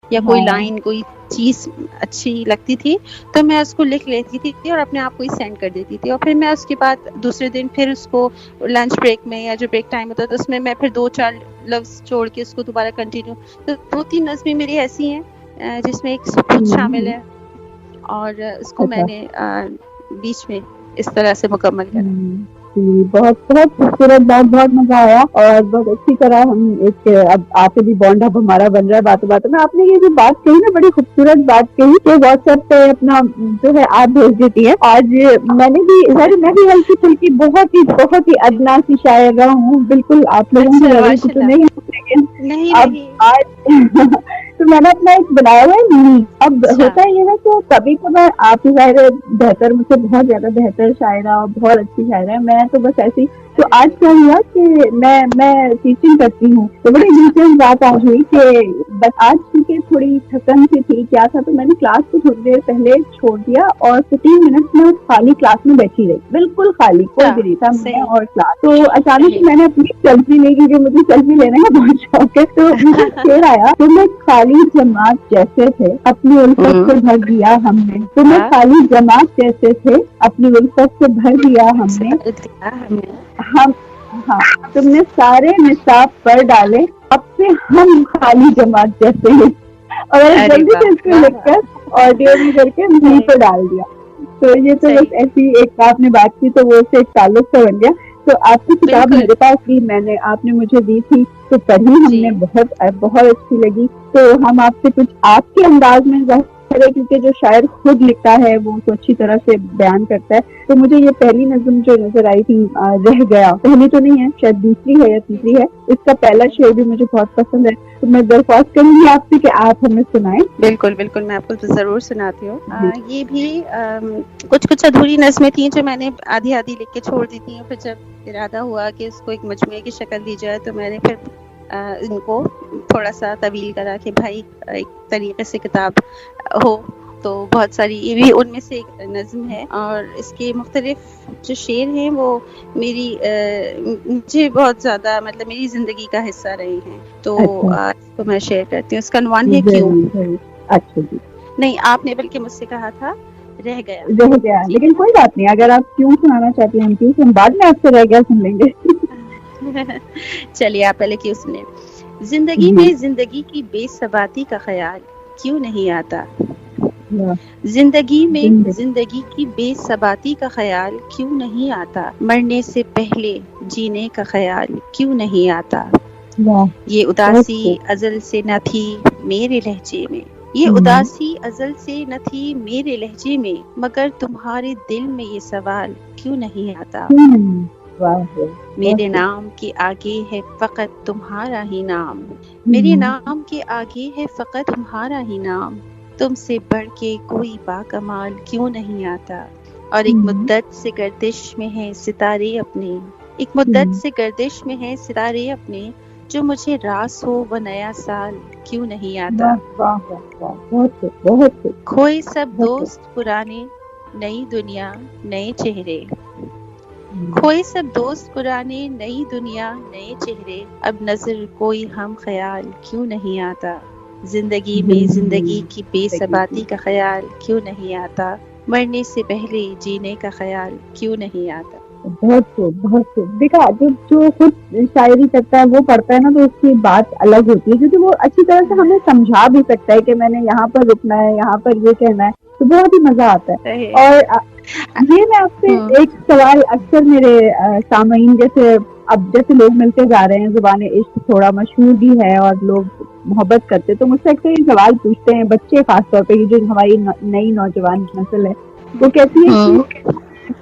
یا کوئی لائن کوئی چیز اچھی لگتی تھی تو میں اس کو لکھ لیتی تھی اور اپنے آپ کو ہی سینڈ کر دیتی تھی، اور پھر میں اس کے بعد دوسرے دن پھر اس کو لنچ بریک میں یا جو بریک ٹائم ہوتا ہے تو اس میں پھر 2-4 لفظ چھوڑ کے اس کو دوبارہ کنٹینیو. تو 2-3 نظمیں میری ایسی ہیں جس میں ایک سکوت شامل ہے، اور اس کو میں نے بیچ میں اس طرح سے مکمل کرا. بہت بہت خوبصورت بات، بہت مزہ آیا، اور بہت اچھی طرح ہم ایک اب آپ سے بھی بانڈ اب ہمارا بن رہا ہے باتوں میں. آپ نے یہ جو بات کہی نا، بڑی خوبصورت بات کہی کہ واٹس ایپ پہ اپنا جو ہے آپ بھیج دیتی ہیں. آج میں نے بھی میں بھی ہلکی پھلکی بہت ہی ادنا سی شاعرہ ہوں، بالکل آپ لوگوں کی لیول کی تو نہیں ہوں، لیکن اب آج تو میں نے اپنا ایک بنایا ہوا ہے منی. اب ہوتا یہ ہے کہ کبھی کبھار آپ ظاہر بہتر، مجھ سے بہت زیادہ بہتر شاعرہ، بہت اچھی شاعرہ ہے، میں تو بس ایسی. تو آج کیا ہوا کہ میں ٹیچنگ کرتی ہوں، تو بڑی دلچسپ بات آج ہوئی کہ بس آج کیونکہ تھوڑی تھکن سی تھی کیا تھا، تو میں نے کلاس کو تھوڑی دیر پہلے چھوڑ دیا اور 15 منٹ میں خالی کلاس میں بیٹھی رہی، بالکل خالی، کوئی بھی نہیں تھا، میں اور کلاس. تو اچانک سے میں نے اپنی سیلفی لی کیونکہ مجھے سیلفی لینے کا بہت شوق ہے. تو مجھے شعر آیا، تمہیں خالی جماعت جیسے تھے اپنی الفت سے بھر دیا ہم نے، تمہیں خالی جماعت جیسے تھے اپنی الفت سے بھر دیا ہم نے. ہم ہاں، تم نے سارے نصاب پر ڈالے، اب سے ہم خالی جماعت جیسے ہیں. اور جلدی سے اس کو لکھ کر آڈیو میں کر کے منہ پہ ڈال دیا. تو یہ تو بس ایسی ایک آپ نے بات کی تو وہ سے ایک تعلق سے بن گیا. تو آپ کی کتاب میرے پاس بھی آپ نے مجھے دی تھی تو پڑھی ہم نے، بہت اچھی لگی. تو ہم آپ سے کچھ آپ کے انداز میں ظاہر، کیونکہ جو شاعر خود لکھتا ہے وہ تو اچھی طرح سے بیان کرتا ہے. تو مجھے یہ پہلی نظم جو نظر آئی تھی رہ گیا، پہلی تو نہیں ہے، شاید دوسری ہے یا تیسری ہے، اس کا پہلا شعر بھی مجھے بہت پسند ہے. تو میں درخواست کروں گی آپ سے کہ آپ ہمیں سنائیں. بالکل بالکل، میں آپ کو ضرور سناتی ہوں. یہ بھی کچھ ادھوری نظمیں تھیں جو میں نے آدھی لکھ کے چھوڑ دی تھیں، پھر جب ارادہ ہوا کہ اس کو ایک مجموعے کی شکل دی جائے تو میں نے پھر ان کو تھوڑا سا طویل کرا کہ بھائی ایک طریقے سے کتاب ہو. تو بہت ساری یہ بھی ان میں سے ایک نظم ہے، اور اس کے مختلف جو شعر ہیں وہ مجھے بہت زیادہ مطلب میری زندگی کا حصہ رہے ہیں. تو اس کو میں شیئر کرتی ہوں. اس کا عنوان ہے کیوں. اچھا جی. نہیں، آپ نے بلکہ مجھ سے کہا تھا رہ گیا. لیکن کوئی بات نہیں، اگر آپ کیوں سنانا چاہتی ہیں ہم کیوں ہم بعد میں آپ سے رہ گیا سن لیں گے. چلیے آپ پہلے کیوں سنیں. زندگی میں زندگی کی بے ثباتی کا خیال کیوں نہیں آتا. زندگی میں زندگی کی بے ثباتی کا خیال کیوں نہیں آتا. مرنے سے پہلے جینے کا خیال کیوں نہیں آتا. یہ اداسی ازل سے نہ تھی میرے لہجے میں، یہ اداسی ازل سے نہ تھی میرے لہجے میں، مگر تمہارے دل میں یہ سوال کیوں نہیں آتا. میرے نام کے آگے ہے فقط تمہارا ہی نام، میرے نام کے آگے ہے فقط تمہارا ہی نام، تم سے بڑھ کے کوئی باکمال کیوں نہیں آتا. اور ایک مدت سے گردش میں ہے ستارے اپنے، ایک مدت سے گردش میں ہے ستارے اپنے، جو مجھے راس ہو وہ نیا سال کیوں نہیں آتا. کھوئے سب دوست پرانے، نئی دنیا نئے چہرے، کھوئے سب دوست پرانے، نئی دنیا نئے چہرے، اب نظر کوئی ہم خیال کیوں نہیں آتا. زندگی میں زندگی کی بے ثباتی کا خیال کیوں نہیں آتا. مرنے سے پہلے جینے کا خیال کیوں نہیں آتا. بہت دیکھا جو خود شاعری کرتا ہے وہ پڑھتا ہے نا تو اس کی بات الگ ہوتی ہے، کیونکہ وہ اچھی طرح سے ہمیں سمجھا بھی سکتا ہے کہ میں نے یہاں پر رکنا ہے، یہاں پر یہ کہنا ہے، تو بہت ہی مزہ آتا ہے. اور یہ میں آپ سے ایک سوال اکثر میرے سامعین جیسے لوگ ملتے جا رہے ہیں، زبان عشق تھوڑا مشہور بھی ہے اور لوگ محبت کرتے، تو مجھ سے اکثر یہ سوال پوچھتے ہیں بچے، خاص طور پہ یہ جو ہماری نئی نوجوان نسل ہے، وہ کہتی ہے کہ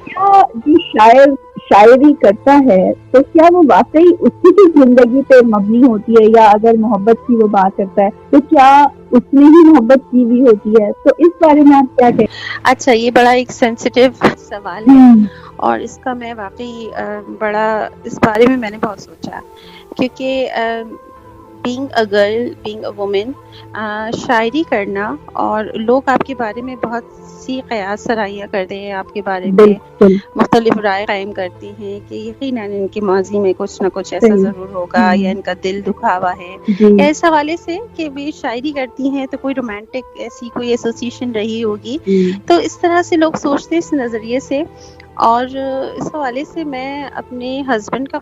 کیا جو شاعری کرتا ہے تو کیا وہ واقعی اسی کی زندگی پہ مبنی ہوتی ہے، یا اگر محبت کی وہ بات کرتا ہے تو کیا اس نے ہی محبت کی بھی ہوتی ہے. تو اس بارے میں آپ کیا کہیں؟ اچھا، یہ بڑا ایک سینسیٹیو سوال ہے، اور اس کا میں واقعی اس بارے میں نے بہت سوچا، کیونکہ being a girl, being a woman, شاعری کرنا، اور لوگ آپ کے بارے میں بہت سی قیاس سرائیاں کرتے ہیں، آپ کے بارے میں بالکل مختلف رائے قائم کرتی ہیں کہ یقیناً ان کے ماضی میں کچھ نہ کچھ ایسا صحیح. ضرور ہوگا، یا ان کا دل دکھا ہوا ہے، جی یا اس حوالے سے کہ وہ شاعری کرتی ہیں تو کوئی رومانٹک ایسی کوئی ایسوسیشن رہی ہوگی. تو اس طرح سے لوگ سوچتے ہیں اس نظریے سے. اور اس حوالے سے میں اپنے ہسبینڈ کا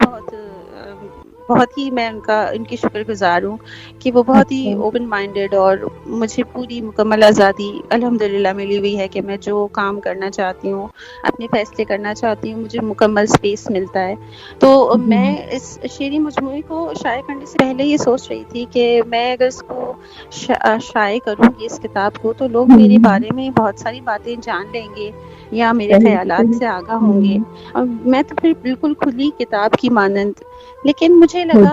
بہت ہی میں ان کی شکر گزار ہوں کہ وہ بہت ہی اوپن مائنڈیڈ، اور مجھے پوری مکمل آزادی الحمدللہ ملی ہوئی ہے کہ میں جو کام کرنا چاہتی ہوں، اپنے فیصلے کرنا چاہتی ہوں، مجھے مکمل اسپیس ملتا ہے. تو میں اس شعری مجموعے کو شائع کرنے سے پہلے یہ سوچ رہی تھی کہ میں اگر اس کو شائع کروں گی، اس کتاب کو، تو لوگ میرے بارے میں بہت ساری باتیں جان لیں گے یا میرے خیالات سے آگاہ ہوں گے، اور میں تو پھر بالکل کھلی کتاب کی مانند. لیکن مجھے لگا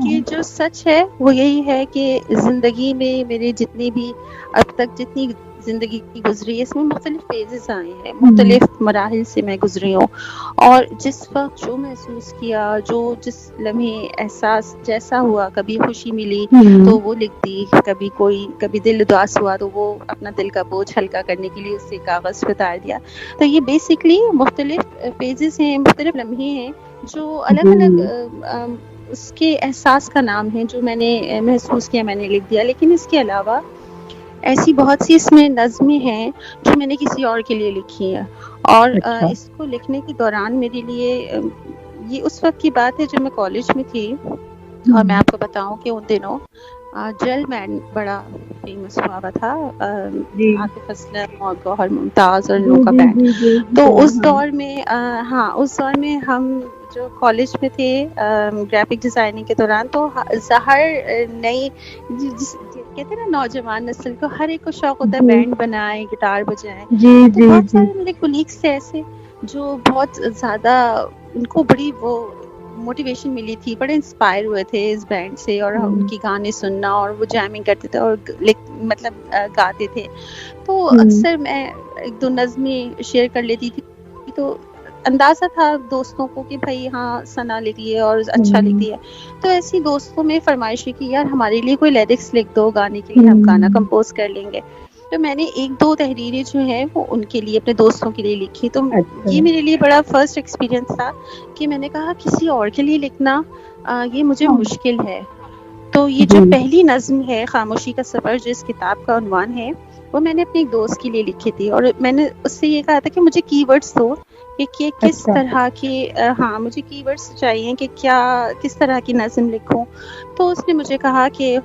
کہ جو سچ ہے وہ یہی ہے کہ زندگی میں میرے جتنی بھی اب تک جتنی زندگی کی گزری ہے، اس میں مختلف فیزز آئے ہیں، مختلف مراحل سے میں گزری ہوں، اور جس وقت جو محسوس کیا، جو جس لمحے احساس جیسا ہوا، کبھی خوشی ملی تو وہ لکھ دی، کبھی دل اداس ہوا تو وہ اپنا دل کا بوجھ ہلکا کرنے کے لیے اسے کاغذ پہ اتار دیا. تو یہ بیسکلی مختلف فیزز ہیں، مختلف لمحے ہیں جو الگ الگ اس کے احساس کا نام ہے، جو میں نے محسوس کیا، میں نے لکھ دیا. لیکن اس کے علاوہ ایسی بہت سی اس میں نظمیں ہیں جو میں نے کسی اور کے لیے لکھی ہیں، اور اس کو لکھنے کے دوران میرے لیے یہ اس وقت کی بات ہے جب میں کالج میں تھی. اور میں آپ کو بتاؤں کہ ان دنوں جل مین بڑا فیمس ہوا ہوا تھا، عاطف اسلم اور گوہر ممتاز اور ان لوگوں کا بینڈ. تو اس دور میں ہم جو کالج میں تھے گرافک ڈیزائننگ کے دوران، تو ہر نئی کہتے ہیں نا نوجوان نسل کو ہر ایک کو شوق ہوتا ہے بینڈ بنائیں، گٹار بجائیں. تو بہت سارے میرے کولیگس تھے ایسے جو بہت زیادہ ان کو بڑی وہ موٹیویشن ملی تھی، بڑے انسپائر ہوئے تھے اس بینڈ سے، اور ان کی گانے سننا، اور وہ جیمنگ کرتے تھے اور مطلب گاتے تھے. تو اکثر میں ایک دو نظمیں شیئر کر لیتی تھی، تو اندازہ تھا دوستوں کو کہ بھائی ہاں ثنا لکھ لیے اور اچھا لکھ دیا. تو ایسی دوستوں میں فرمائش کی یار ہمارے لیے کوئی لیرکس لکھ دو گانے کے لیے، ہم گانا کمپوز کر لیں گے. تو میں نے ایک دو تحریریں جو ہیں وہ ان کے لیے، اپنے دوستوں کے لیے لکھی. تو یہ میرے لیے بڑا فرسٹ ایکسپیرینس تھا کہ میں نے کہا کسی اور کے لیے لکھنا یہ مجھے مشکل ہے. تو یہ جو پہلی نظم ہے خاموشی کا سفر، جو اس کتاب کا عنوان ہے، وہ میں نے اپنے ایک دوست کے لیے لکھی تھی. اور میں نے اس سے یہ کہا تھا کہ مجھے کی ورڈز دو کہ کس طرح کی مجھے کی ورڈز چاہیے کہ کس طرح کی نظم لکھوں. تو اس نے مجھے کہا کہ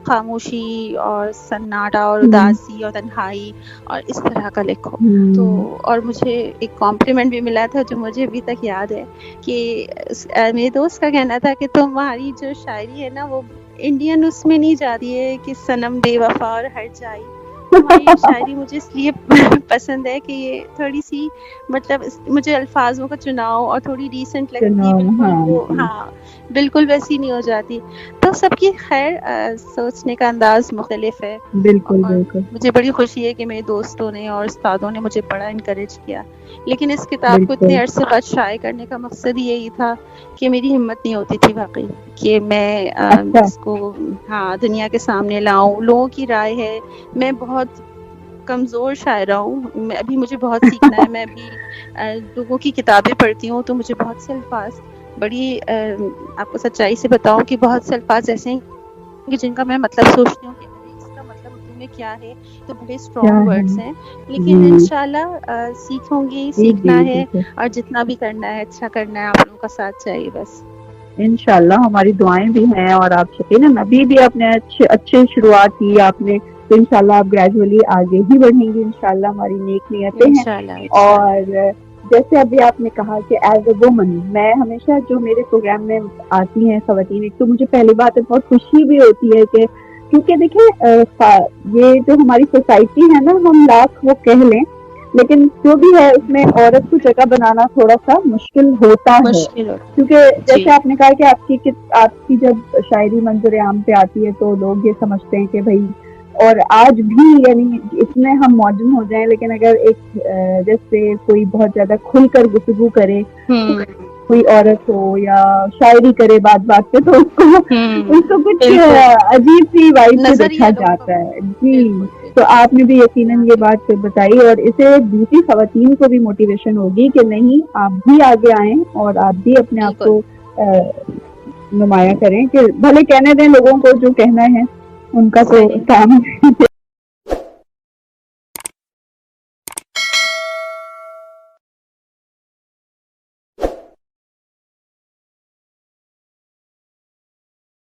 خاموشی اور سناٹا اور اداسی اور تنہائی اور اس طرح کا لکھو. تو اور مجھے ایک کمپلیمنٹ بھی ملا تھا جو مجھے ابھی تک یاد ہے، کہ میرے دوست کا کہنا تھا کہ تمہاری جو شاعری ہے نا وہ انڈین اس میں نہیں جاتی ہے کہ صنم بے وفا اور ہر جائی. تمہاری شاعری مجھے اس لیے پسند ہے کہ یہ تھوڑی سی مطلب مجھے الفاظوں کا چناؤ اور تھوڑی ریسنٹ لگتی ہے، بالکل وہ بالکل ویسی نہیں ہو جاتی. تو سب کی خیر سوچنے کا انداز مختلف ہے. بالکل اور بالکل مجھے بڑی خوشی ہے کہ میرے دوستوں نے اور استادوں نے مجھے بڑا انکریج کیا. لیکن اس کتاب کو اتنے عرصے بعد شائع کرنے کا مقصد یہی تھا کہ میری ہمت نہیں ہوتی تھی واقعی کہ میں اس کو دنیا کے سامنے لاؤں. لوگوں کی رائے ہے، میں بہت کمزور شاعرہ ہوں، ابھی مجھے بہت سیکھنا ہے. میں ابھی لوگوں کی کتابیں پڑھتی ہوں تو مجھے بہت سے الفاظ بڑی آپ کو سچائی سے بتاؤں کہ بہت سے الفاظ ایسے ہیں کہ جن کا میں مطلب سوچتی ہوں کہ اس کا مطلب اردو میں کیا ہے. تو بڑے اسٹرانگ ورڈز ہیں، لیکن انشاءاللہ سیکھوں گی، سیکھنا ہے اور جتنا بھی کرنا ہے اچھا کرنا ہے. آپ لوگوں کا ساتھ چاہیے بس. انشاءاللہ ہماری دعائیں بھی ہیں، اور آپ شکینا نبی بھی اپنے اچھے شروعات کی آپ نے، تو انشاءاللہ آپ گریجولی آگے ہی بڑھیں گی. انشاءاللہ ہماری نیک نیتیں ہیں. انشاءاللہ اور جیسے ابھی آپ نے کہا کہ ایز اے وومن، میں ہمیشہ جو میرے پروگرام میں آتی ہیں خواتین، ایک تو مجھے پہلی بات ہے بہت خوشی بھی ہوتی ہے کہ کیونکہ دیکھیں یہ جو ہماری سوسائٹی ہے نا، ہم لاکھ وہ کہہ لیں لیکن جو بھی ہے اس میں عورت کو جگہ بنانا تھوڑا سا مشکل ہوتا ہے. مشکل ہو کیونکہ جی جیسے آپ نے کہا کہ آپ کی جب شاعری منظر عام پہ آتی ہے تو لوگ یہ سمجھتے ہیں کہ بھائی، اور آج بھی یعنی اس میں ہم ماڈرن ہو جائیں لیکن اگر ایک جیسے کوئی بہت زیادہ کھل کر گفتگو کرے کوئی عورت ہو یا شاعری کرے بات بات پہ تو اس کو کچھ عجیب سی وائب سے دیکھا جاتا ہے. جی تو آپ نے بھی یقیناً یہ بات بتائی اور اسے دوسری خواتین کو بھی موٹیویشن ہوگی کہ نہیں آپ بھی آگے آئیں اور آپ بھی اپنے آپ کو نمایاں کریں کہ بھلے کہنے دیں لوگوں کو جو کہنا ہے ان کا تو کام